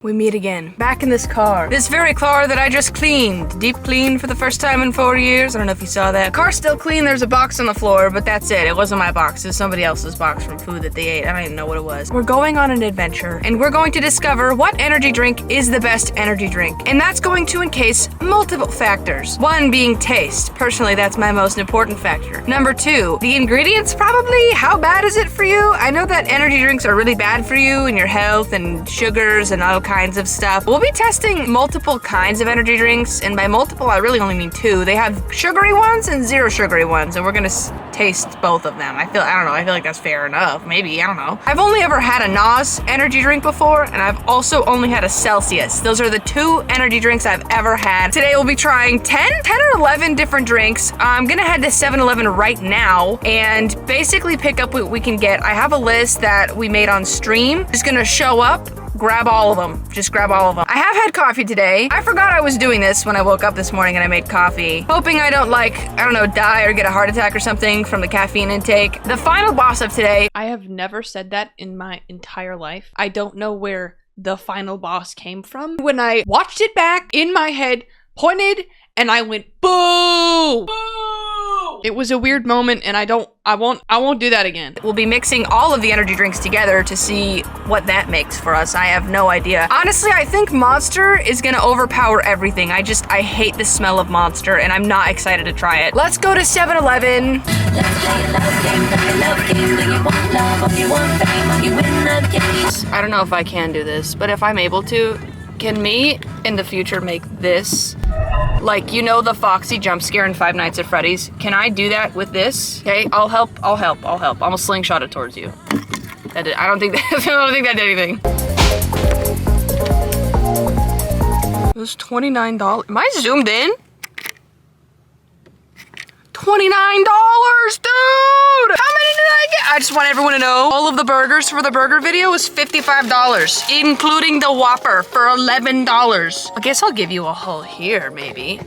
We meet again, back in this car. This very car that I just cleaned. Deep cleaned for the first time in 4 years. I don't know if you saw that. Car's still clean, there's a box on the floor, but that's it. It wasn't my box, it was somebody else's box from food that they ate. I don't even know what it was. We're going on an adventure, and we're going to discover what energy drink is the best energy drink. And that's going to encase multiple factors. One being taste. Personally, that's my most important factor. Number two, the ingredients probably. How bad is it for you? I know that energy drinks are really bad for you and your health and sugars and all kinds of stuff. We'll be testing multiple kinds of energy drinks, and by multiple I really only mean two. They have sugary ones and zero sugary ones, and we're gonna taste both of them. I feel like that's fair enough. Maybe, I don't know. I've only ever had a NOS energy drink before, and I've also only had a Celcius. Those are the two energy drinks I've ever had. Today we'll be trying 10 or 11 different drinks. I'm gonna head to 7-Eleven right now and basically pick up what we can get. I have a list that we made on stream. Just gonna show up, grab all of them. Just grab all of them. I have had coffee today. I forgot I was doing this when I woke up this morning and I made coffee. Hoping I don't die or get a heart attack or something from the caffeine intake. The final boss of today. I have never said that in my entire life. I don't know where the final boss came from. When I watched it back in my head, pointed, and I went, boo! Boo! It was a weird moment, and I won't do that again. We'll be mixing all of the energy drinks together to see what that makes for us. I have no idea. Honestly, I think Monster is gonna overpower everything. I hate the smell of Monster, and I'm not excited to try it. Let's go to 7-Eleven. I don't know if I can do this, but if I'm able to, can me in the future make this? Like, you know the Foxy jump scare in Five Nights at Freddy's? Can I do that with this? Okay, I'll help. I'm gonna slingshot it towards you. I don't think that did anything. It was $29. Am I zoomed in? $29, dude! How many did I get? I just want everyone to know, all of the burgers for the burger video was $55, including the Whopper for $11. I guess I'll give you a whole here, maybe.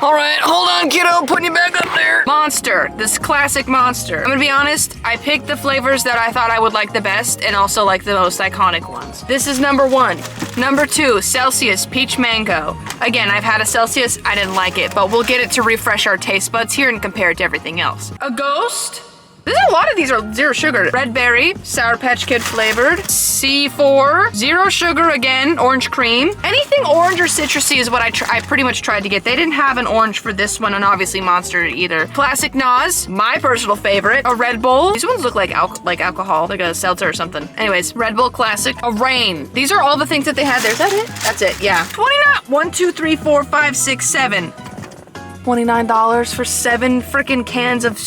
All right, hold on, kiddo, putting you back up there. Monster, this classic Monster. I'm gonna be honest, I picked the flavors that I thought I would like the best and also like the most iconic ones. This is number one. Number two, Celcius Peach Mango. Again, I've had a Celcius, I didn't like it, but we'll get it to refresh our taste buds here and compare it to everything else. A Ghost. There's a lot of these are zero sugar. Red Berry, Sour Patch Kid flavored. C4, zero sugar again, orange cream. Anything orange or citrusy is what I pretty much tried to get. They didn't have an orange for this one, and obviously Monster either. Classic NOS, my personal favorite. A Red Bull. These ones look like alcohol, like a seltzer or something. Anyways, Red Bull Classic. A Rain. These are all the things that they had there. Is that it? That's it, yeah. 29. 1, 2, 3, 4, 5, 6, 7. $29 for 7 freaking cans of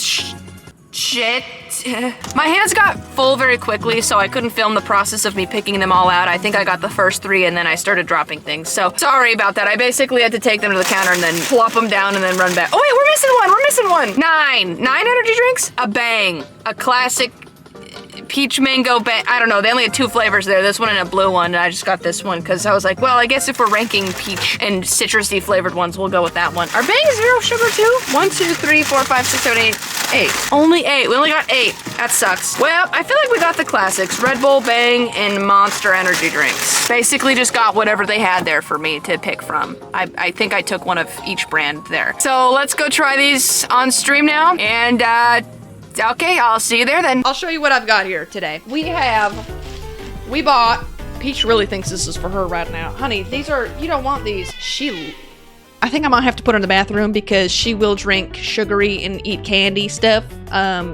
shit. My hands got full very quickly, so I couldn't film the process of me picking them all out. I think I got the first 3 and then I started dropping things. So sorry about that. I basically had to take them to the counter and then plop them down and then run back. Oh wait, we're missing one. 9 energy drinks, a Bang, a classic Peach Mango Bang. I don't know, they only had 2 flavors there, this one and a blue one, and I just got this one because I was like, well, I guess if we're ranking peach and citrusy flavored ones, we'll go with that one. Are Bang zero sugar too? 1, 2, 3, 4, 5, 6, 7, 8. 8. Only 8. We only got 8. That sucks. Well, I feel like we got the classics. Red Bull, Bang, and Monster energy drinks. Basically just got whatever they had there for me to pick from. I think I took one of each brand there. So let's go try these on stream now. And okay, I'll see you there then. I'll show you what I've got here today. We bought, Peach really thinks this is for her right now. Honey, you don't want these. I think I might have to put her in the bathroom because she will drink sugary and eat candy stuff.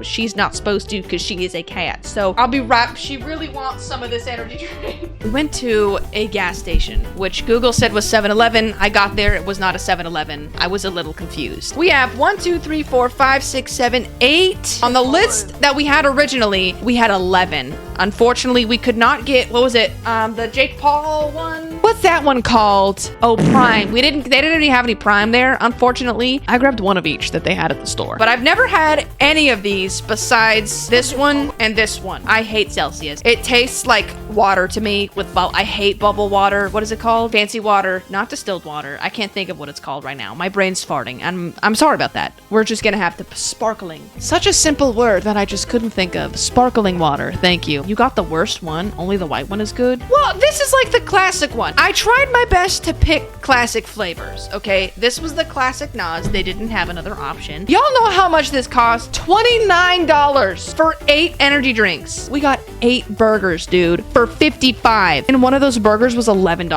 She's not supposed to because she is a cat. So I'll be right. She really wants some of this energy drink. We went to a gas station, which Google said was 7-Eleven. I got there, it was not a 7-Eleven. I was a little confused. We have 1, 2, 3, 4, 5, 6, 7, 8. On the list that we had originally, we had 11. Unfortunately, we could not get, what was it? The Jake Paul one? What's that one called? Oh, Prime. They didn't even have any Prime there, unfortunately. I grabbed one of each that they had at the store. But I've never had any of these besides this one and this one. I hate Celcius. It tastes like water to me with I hate bubble water. What is it called? Fancy water, not distilled water. I can't think of what it's called right now. My brain's farting. I'm sorry about that. We're just gonna have to sparkling. Such a simple word that I just couldn't think of. Sparkling water. Thank you. You got the worst one. Only the white one is good. Well, this is like the classic one. I tried my best to pick classic flavors, okay? This was the classic Nas. They didn't have another option. Y'all know how much this cost? $29 for 8 energy drinks. We got 8 burgers, dude, for $55. And one of those burgers was $11.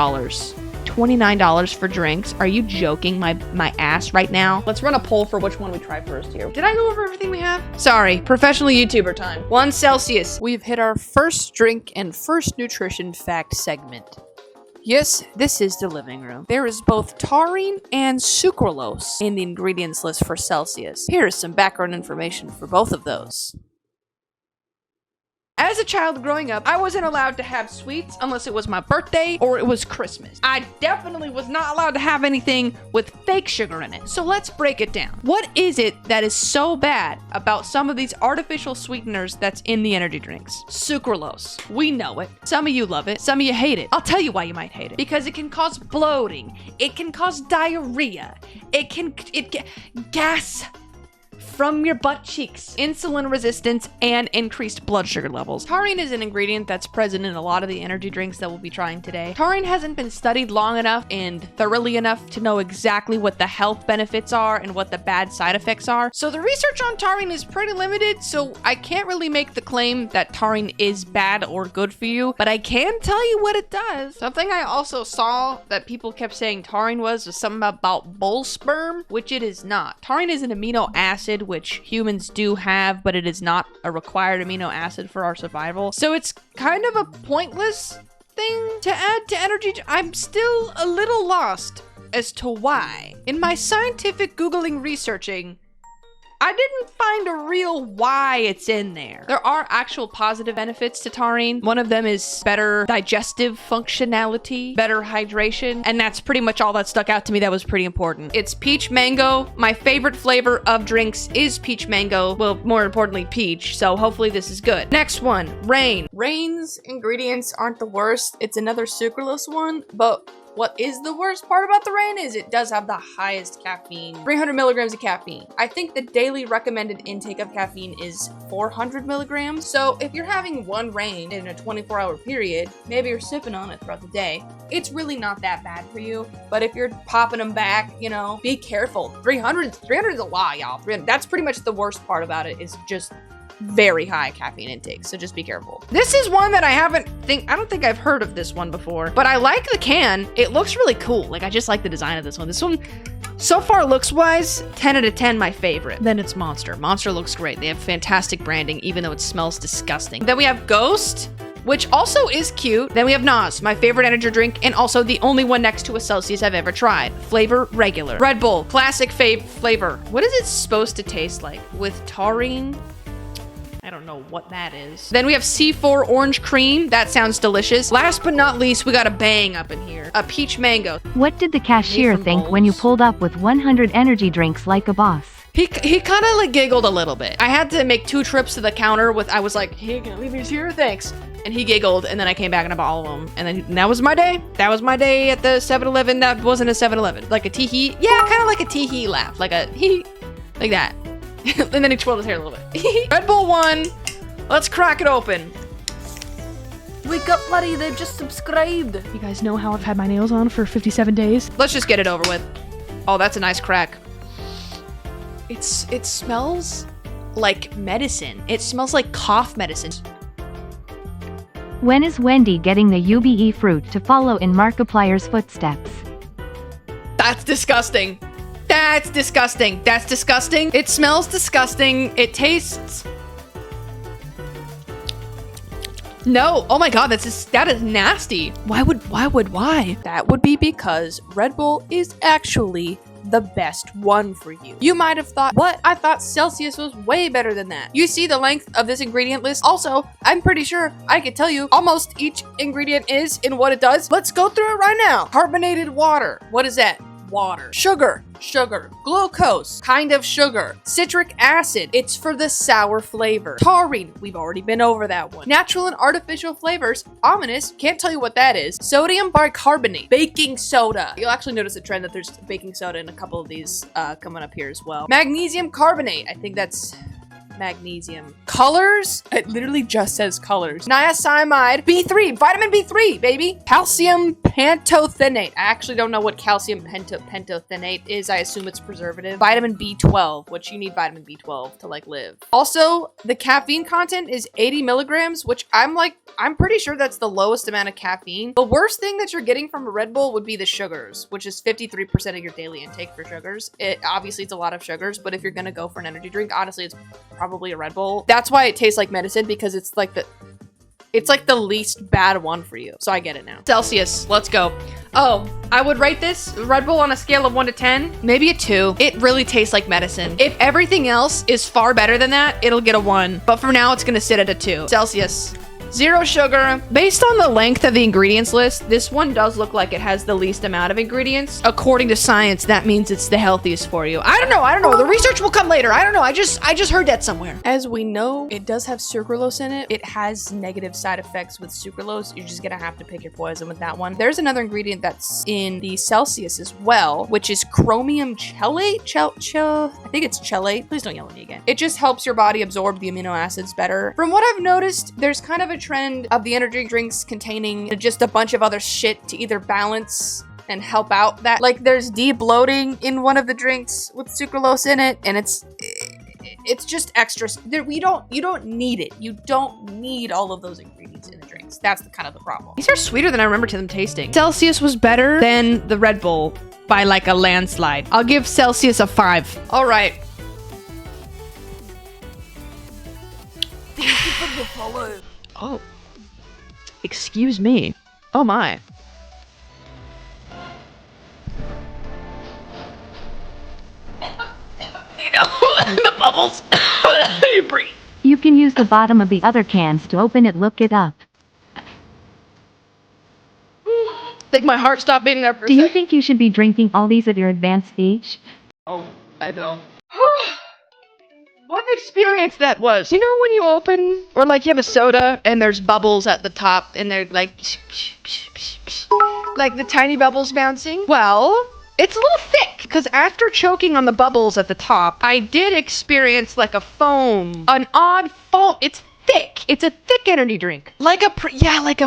$29 for drinks. Are you joking my ass right now? Let's run a poll for which one we try first here. Did I go over everything we have? Sorry, professional YouTuber time. 1 Celsius. We've hit our first drink and first nutrition fact segment. Yes, this is the living room. There is both taurine and sucralose in the ingredients list for Celcius. Here is some background information for both of those. As a child growing up, I wasn't allowed to have sweets unless it was my birthday or it was Christmas. I definitely was not allowed to have anything with fake sugar in it. So let's break it down. What is it that is so bad about some of these artificial sweeteners that's in the energy drinks? Sucralose. We know it. Some of you love it. Some of you hate it. I'll tell you why you might hate it. Because it can cause bloating. It can cause diarrhea. It can gas from your butt cheeks, insulin resistance, and increased blood sugar levels. Taurine is an ingredient that's present in a lot of the energy drinks that we'll be trying today. Taurine hasn't been studied long enough and thoroughly enough to know exactly what the health benefits are and what the bad side effects are. So the research on taurine is pretty limited, so I can't really make the claim that taurine is bad or good for you, but I can tell you what it does. Something I also saw that people kept saying taurine was something about bull sperm, which it is not. Taurine is an amino acid which humans do have, but it is not a required amino acid for our survival. So it's kind of a pointless thing to add to energy. I'm still a little lost as to why. In my scientific Googling researching, I didn't find a real why it's in there. There are actual positive benefits to taurine. One of them is better digestive functionality, better hydration, and that's pretty much all that stuck out to me that was pretty important. It's peach mango. My favorite flavor of drinks is peach mango. Well, more importantly, peach, so hopefully this is good. Next one, Reign. Reign's ingredients aren't the worst. It's another sucralose one, but what is the worst part about the Reign is it does have the highest caffeine, 300 milligrams of caffeine. I think the daily recommended intake of caffeine is 400 milligrams. So if you're having one Reign in a 24-hour period, maybe you're sipping on it throughout the day, it's really not that bad for you. But if you're popping them back, you know, be careful. 300 is a lot, y'all. That's pretty much the worst part about it, is just very high caffeine intake, so just be careful. This is one that I don't think I've heard of this one before, but I like the can. It looks really cool. Like, I just like the design of this one. This one, so far looks wise, 10 out of 10 my favorite. Then it's Monster. Monster looks great. They have fantastic branding, even though it smells disgusting. Then we have Ghost, which also is cute. Then we have Nas, my favorite energy drink, and also the only one next to a Celsius I've ever tried. Flavor, regular. Red Bull, classic flavor. What is it supposed to taste like? With taurine? I don't know what that is. Then we have C4 orange cream. That sounds delicious. Last but not least, we got a bang up in here. A peach mango. What did the cashier think when you pulled up with 100 energy drinks like a boss? He kind of like giggled a little bit. I had to make 2 trips to the counter I was like, hey, can I leave these here? Thanks. And he giggled, and then I came back and I bought all of them. And then that was my day. That was my day at the 7-Eleven. That wasn't a 7-Eleven. Like a tee-hee. Yeah, kind of like a tee-hee laugh. Like a hee. Like that. And then he twirled his hair a little bit. Red Bull 1. Let's crack it open. Wake up, buddy. They've just subscribed. You guys know how I've had my nails on for 57 days? Let's just get it over with. Oh, that's a nice crack. It smells like medicine. It smells like cough medicine. When is Wendy getting the UBE fruit to follow in Markiplier's footsteps? That's disgusting. That's disgusting. That's disgusting. It smells disgusting. It tastes... No. Oh my god, that is nasty. Why? That would be because Red Bull is actually the best one for you. You might have thought, what? I thought Celsius was way better than that. You see the length of this ingredient list? Also, I'm pretty sure I could tell you almost each ingredient is in what it does. Let's go through it right now. Carbonated water. What is that? Water. Sugar. Glucose, kind of sugar. Citric acid, it's for the sour flavor. Taurine, we've already been over that one. Natural and artificial flavors, ominous, can't tell you what that is. Sodium bicarbonate, baking soda. You'll actually notice a trend that there's baking soda in a couple of these coming up here as well. Magnesium carbonate, I think that's magnesium. Colors? It literally just says colors. Niacinamide, B3, vitamin B3, baby. Calcium pantothenate. I actually don't know what calcium pantothenate is. I assume it's preservative. Vitamin B12, which you need vitamin B12 to like live. Also, the caffeine content is 80 milligrams, which I'm pretty sure that's the lowest amount of caffeine. The worst thing that you're getting from a Red Bull would be the sugars, which is 53% of your daily intake for sugars. Obviously it's a lot of sugars, but if you're gonna go for an energy drink, honestly, it's probably a Red Bull. That's why it tastes like medicine, because it's like the least bad one for you. So I get it now. Celsius, let's go. Oh, I would rate this Red Bull on a scale of 1 to 10, maybe a 2. It really tastes like medicine. If everything else is far better than that, it'll get a 1. But for now, it's gonna sit at a 2. Celsius. 0 sugar. Based on the length of the ingredients list, this one does look like it has the least amount of ingredients. According to science, that means it's the healthiest for you. I don't know. The research will come later. I don't know. I just heard that somewhere. As we know, it does have sucralose in it. It has negative side effects with sucralose. You're just gonna have to pick your poison with that one. There's another ingredient that's in the Celsius as well, which is chromium chelate. I think it's chelate. Please don't yell at me again. It just helps your body absorb the amino acids better. From what I've noticed, there's kind of a trend of the energy drinks containing just a bunch of other shit to either balance and help out that. Like there's de-bloating in one of the drinks with sucralose in it, and it's just extra. You don't need it. You don't need all of those ingredients in the drinks. That's kind of the problem. These are sweeter than I remember them tasting. Celsius was better than the Red Bull by like a landslide. I'll give Celsius a 5. All right. Thank you for the follow. Oh, excuse me. Oh my. The bubbles. You breathe. You can use the bottom of the other cans to open it. Look it up. I think my heart stopped beating there for a Do you second. think you should be drinking all these at your advanced age? Oh, I don't. What experience that was. You know when you open, or like you have a soda and there's bubbles at the top and they're like the tiny bubbles bouncing? Well, it's a little thick, because after choking on the bubbles at the top, I did experience like a foam, an odd foam. It's thick. It's a thick energy drink. Like a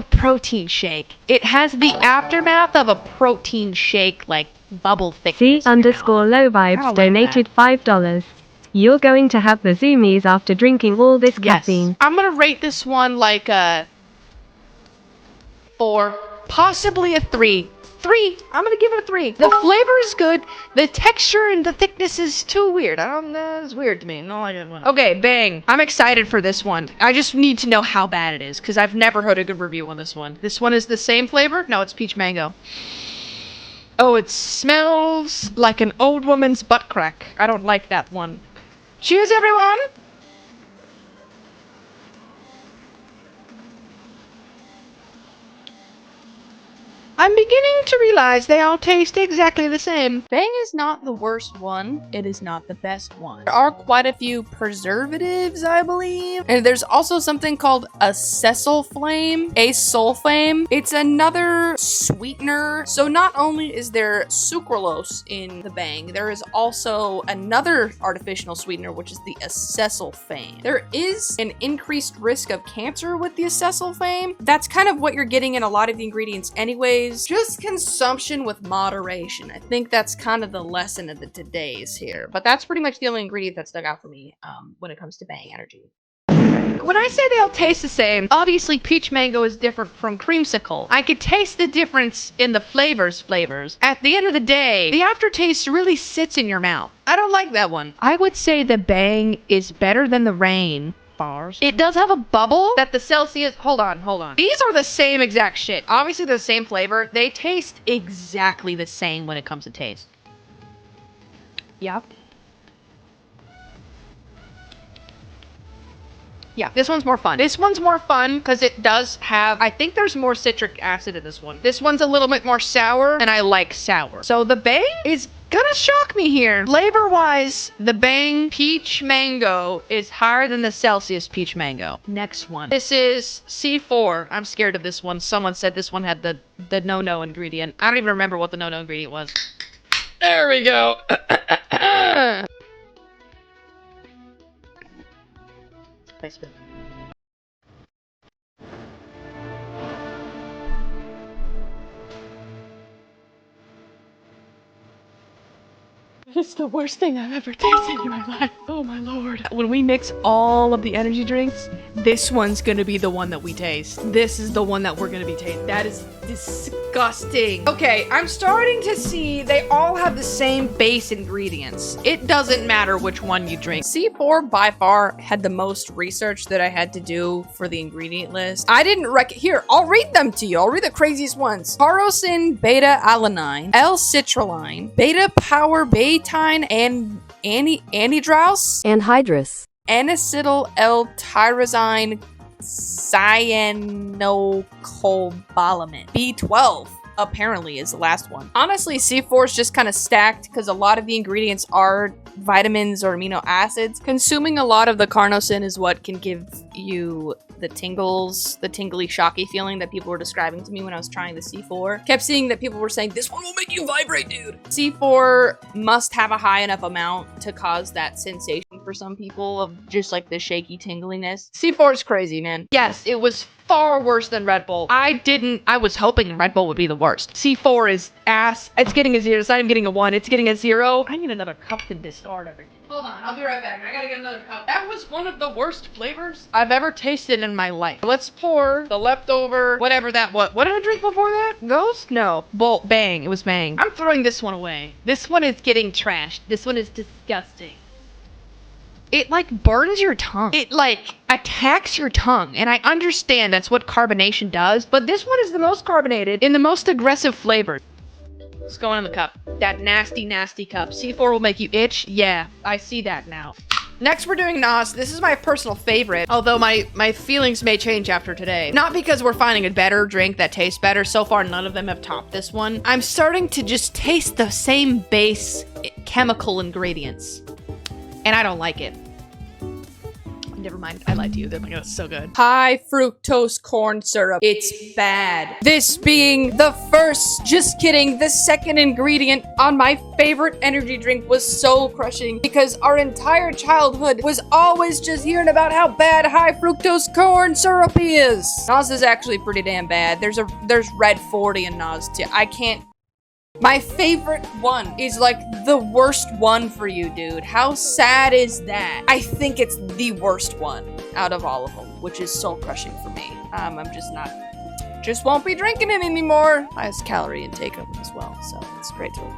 protein shake. It has the aftermath of a protein shake, like bubble thick. C_low vibes donated $5. You're going to have the zoomies after drinking all this caffeine. I'm gonna rate this one like a 4, possibly a 3. 3. I'm gonna give it a 3. The flavor is good. The texture and the thickness is too weird. It's weird to me. No, I don't like it. Okay, bang. I'm excited for this one. I just need to know how bad it is, because I've never heard a good review on this one. This one is the same flavor? No, it's peach mango. Oh, it smells like an old woman's butt crack. I don't like that one. Cheers, everyone! I'm beginning to realize they all taste exactly the same. Bang is not the worst one. It is not the best one. There are quite a few preservatives, I believe. And there's also something called acesulfame. It's another sweetener. So not only is there sucralose in the Bang, there is also another artificial sweetener, which is the acesulfame. There is an increased risk of cancer with the acesulfame. That's kind of what you're getting in a lot of the ingredients anyways. Just consumption with moderation. I think that's kind of the lesson of the today's here. But that's pretty much the only ingredient that stuck out for me when it comes to Bang energy. When I say they all taste the same, obviously peach mango is different from creamsicle. I could taste the difference in the flavors. At the end of the day, the aftertaste really sits in your mouth. I don't like that one. I would say the Bang is better than the Rain. Bars. It does have a bubble that the Celsius. Hold on. These are the same exact shit. Obviously, they're the same flavor. They taste exactly the same when it comes to taste. Yep. Yeah, this one's more fun. This one's more fun because it does have, I think there's more citric acid in this one. This one's a little bit more sour, and I like sour. So the Bang is gonna shock me here. Flavor-wise, the Bang Peach Mango is higher than the Celsius Peach Mango. Next one. This is C4. I'm scared of this one. Someone said this one had the no-no ingredient. I don't even remember what the no-no ingredient was. There we go. Placement. It's the worst thing I've ever tasted in my life. Oh my lord. When we mix all of the energy drinks, this one's gonna be the one that we taste. This is the one that we're gonna be tasting. That is disgusting. Okay, I'm starting to see they all have the same base ingredients. It doesn't matter which one you drink. C4 by far had the most research that I had to do for the ingredient list. I didn't here, I'll read them to you. I'll read the craziest ones. Taurosin beta-alanine, L-citrulline, beta-power betine and anhydrous, Anhydrous. Anacetyl L-tyrosine cyanocobalamin. B12 apparently is the last one. Honestly, C4 is just kind of stacked because a lot of the ingredients are vitamins or amino acids. Consuming a lot of the carnosin is what can give you the tingles, the tingly, shocky feeling that people were describing to me when I was trying the C4. Kept seeing that people were saying, this one will make you vibrate, dude. C4 must have a high enough amount to cause that sensation for some people of just like the shaky tingliness. C4 is crazy, man. Yes, it was far worse than Red Bull. I was hoping Red Bull would be the worst. C4 is ass. It's getting a 0. It's not even getting a 1. It's getting a 0. I need another cup to discard everything. Hold on, I'll be right back. I gotta get another cup. That was one of the worst flavors I've ever tasted in my life. Let's pour the leftover, whatever that was. What did I drink before that? Ghost? No. Bang. It was Bang. I'm throwing this one away. This one is getting trashed. This one is disgusting. It like burns your tongue. It like attacks your tongue. And I understand that's what carbonation does, but this one is the most carbonated in the most aggressive flavor. Let's go in the cup. That nasty, nasty cup. C4 will make you itch. Yeah, I see that now. Next, we're doing NOS. This is my personal favorite, although my feelings may change after today. Not because we're finding a better drink that tastes better. So far, none of them have topped this one. I'm starting to just taste the same base chemical ingredients, and I don't like it. Never mind, I lied to you. That's so good. High fructose corn syrup. It's bad. This being the first, just kidding, the second ingredient on my favorite energy drink was soul crushing because our entire childhood was always just hearing about how bad high fructose corn syrup is. NOS is actually pretty damn bad. There's Red 40 in NOS too. I can't. My favorite one is like the worst one for you, dude. How sad is that? I think it's the worst one out of all of them, which is soul crushing for me. I'm just won't be drinking it anymore. Highest calorie intake of them as well, so it's great too.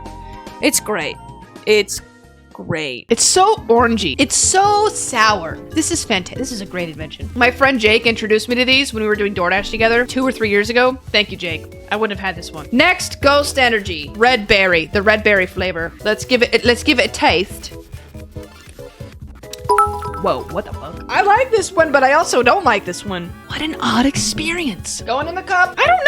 It's great. It's great. It's so orangey. It's so sour. This is fantastic. This is a great invention. My friend Jake introduced me to these when we were doing DoorDash together 2 or 3 years ago. Thank you, Jake. I wouldn't have had this one. Next, Ghost Energy. Red berry. The red berry flavor. Let's give it a taste. Whoa, what the fuck? I like this one, but I also don't like this one. What an odd experience. Going in the cup. I don't know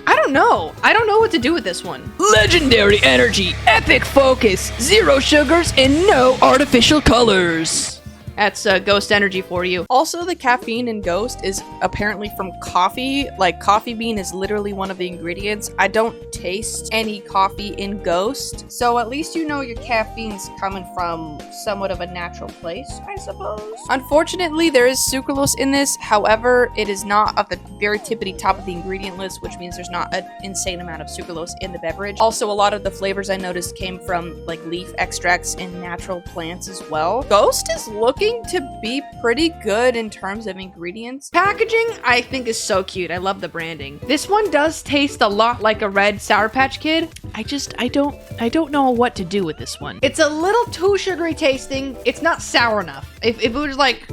I don't know. I don't know what to do with this one. Legendary energy, epic focus, 0 sugars, and no artificial colors. That's Ghost Energy for you. Also, the caffeine in Ghost is apparently from coffee. Like, coffee bean is literally one of the ingredients. I don't taste any coffee in Ghost, so at least you know your caffeine's coming from somewhat of a natural place, I suppose. Unfortunately, there is sucralose in this. However, it is not at the very tippity top of the ingredient list, which means there's not an insane amount of sucralose in the beverage. Also, a lot of the flavors I noticed came from like leaf extracts and natural plants as well. Ghost is looking to be pretty good in terms of ingredients. Packaging, I think, is so cute. I love the branding. This one does taste a lot like a red Sour Patch Kid. I don't know what to do with this one. It's a little too sugary tasting. It's not sour enough. If it was like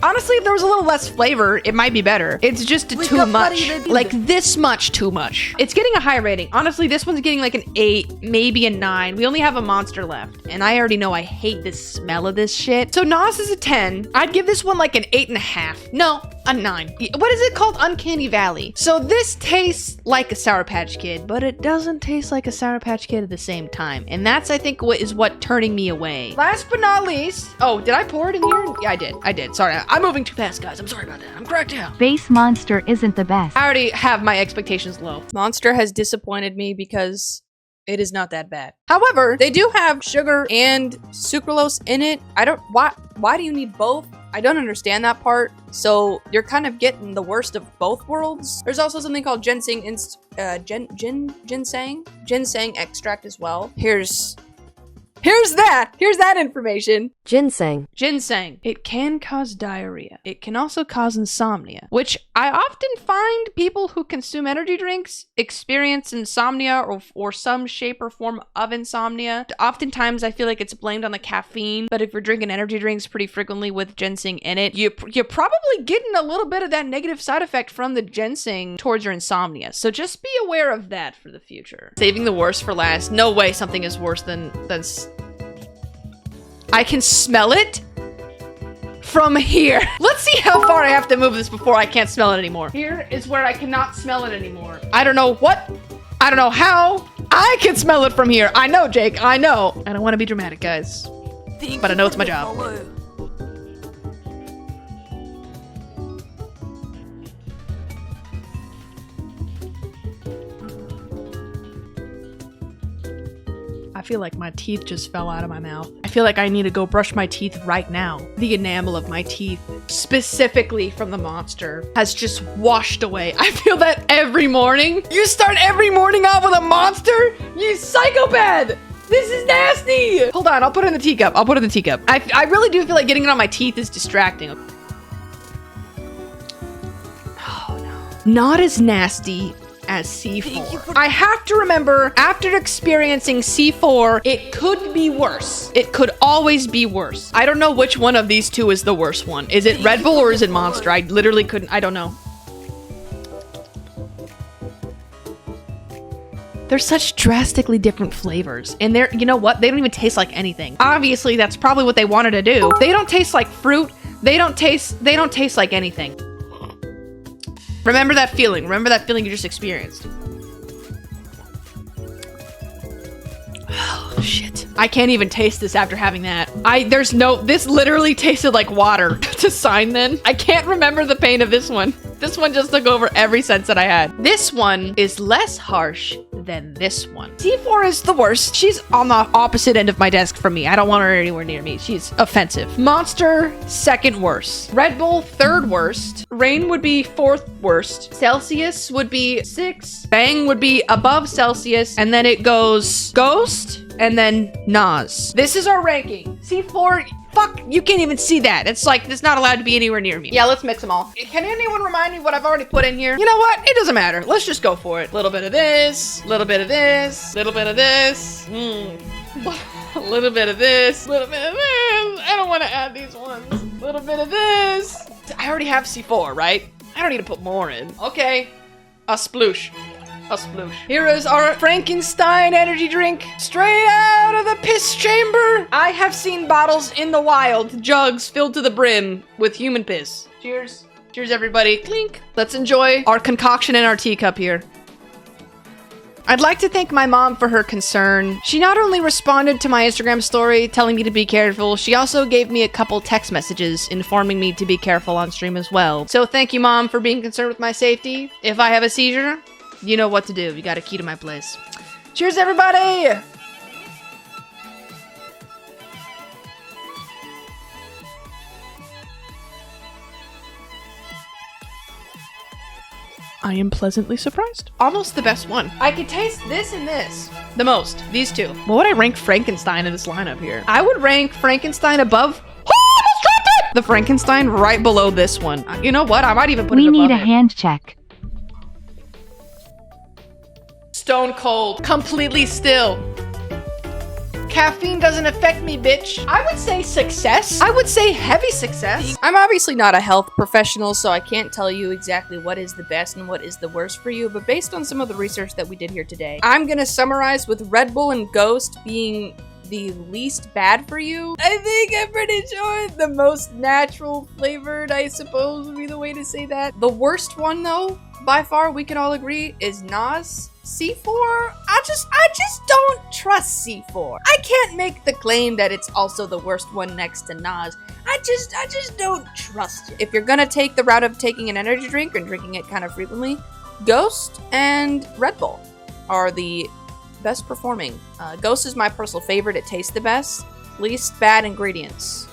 Honestly, if there was a little less flavor, it might be better. It's just too much. Like this much too much. It's getting a high rating. Honestly, this one's getting like an 8, maybe a 9. We only have a monster left. And I already know I hate the smell of this shit. So Nas is a 10. I'd give this one like an 8.5. No, a 9. What is it called? Uncanny Valley. So this tastes like a Sour Patch Kid, but it doesn't taste like a Sour Patch Kid at the same time. And that's, I think, what is turning me away. Last but not least. Oh, did I pour it in here? Yeah, I did. Sorry, I'm moving too fast, guys. I'm sorry about that. I'm cracked out. Base Monster isn't the best. I already have my expectations low. Monster has disappointed me because it is not that bad. However, they do have sugar and sucralose in it. Why do you need both? I don't understand that part. So you're kind of getting the worst of both worlds. There's also something called ginseng extract as well. Here's that information. Ginseng. It can cause diarrhea. It can also cause insomnia, which I often find people who consume energy drinks experience insomnia or some shape or form of insomnia. Oftentimes I feel like it's blamed on the caffeine, but if you're drinking energy drinks pretty frequently with ginseng in it, you're probably getting a little bit of that negative side effect from the ginseng towards your insomnia. So just be aware of that for the future. Saving the worst for last. No way something is worse than I can smell it from here. Let's see how far I have to move this before I can't smell it anymore. Here is where I cannot smell it anymore. I don't know what. I don't know how. I can smell it from here. I know, Jake. I know. I don't want to be dramatic, guys. But I know it's my job. I feel like my teeth just fell out of my mouth. I feel like I need to go brush my teeth right now. The enamel of my teeth, specifically from the monster, has just washed away. I feel that every morning. You start every morning off with a monster? You psychopath! This is nasty! Hold on, I'll put it in the teacup. I really do feel like getting it on my teeth is distracting. Oh no. Not as nasty as C4. I have to remember, after experiencing C4, it could be worse. It could always be worse. I don't know which one of these two is the worst one. Is it Red Bull or is it Monster? I literally couldn't, I don't know. They're such drastically different flavors. And they're, you know what? They don't even taste like anything. Obviously, that's probably what they wanted to do. They don't taste like fruit. They don't taste like anything. Remember that feeling. Remember that feeling you just experienced. Oh, shit. I can't even taste this after having that. This literally tasted like water to sign then. I can't remember the pain of this one. This one just took over every sense that I had. This one is less harsh than this one. C4 is the worst. She's on the opposite end of my desk from me. I don't want her anywhere near me. She's offensive. Monster, second worst. Red Bull, third worst. Rain would be fourth worst. Celcius would be 6. Bang would be above Celcius. And then it goes Ghost and then Nas. This is our ranking. C4, fuck, you can't even see that. It's like, it's not allowed to be anywhere near me. Yeah, let's mix them all. Can anyone remind me what I've already put in here? You know what? It doesn't matter. Let's just go for it. A little bit of this, little bit of this, little bit of this. A little bit of this, little bit of this. I don't want to add these ones. Little bit of this. I already have C4, right? I don't need to put more in. Okay, a sploosh. A sploosh. Here is our Frankenstein energy drink, straight out of the piss chamber. I have seen bottles in the wild, jugs filled to the brim with human piss. Cheers. Cheers, everybody. Clink. Let's enjoy our concoction in our teacup here. I'd like to thank my mom for her concern. She not only responded to my Instagram story telling me to be careful, she also gave me a couple text messages informing me to be careful on stream as well. So thank you, Mom, for being concerned with my safety. If I have a seizure, you know what to do. You got a key to my place. Cheers, everybody! I am pleasantly surprised. Almost the best one. I could taste this and this the most. These two. What would I rank Frankenstein in this lineup here? I would rank Frankenstein above... Oh, I almost dropped it! The Frankenstein right below this one. You know what? I might even put it above We need a it. hand check. Stone cold. Completely still. caffeine doesn't affect me, bitch. I would say success. I would say heavy success. I'm obviously not a health professional, so I can't tell you exactly what is the best and what is the worst for you, but based on some of the research that we did here today, I'm gonna summarize with Red Bull and Ghost being the least bad for you. I think I'm pretty sure the most natural flavored, I suppose, would be the way to say that. The worst one, though, by far, we can all agree, is Nas. C4? I just don't trust C4. I can't make the claim that it's also the worst one next to Nas. I just don't trust it. If you're gonna take the route of taking an energy drink and drinking it kind of frequently, Ghost and Red Bull are the best performing. Ghost is my personal favorite. It tastes the best. Least bad ingredients.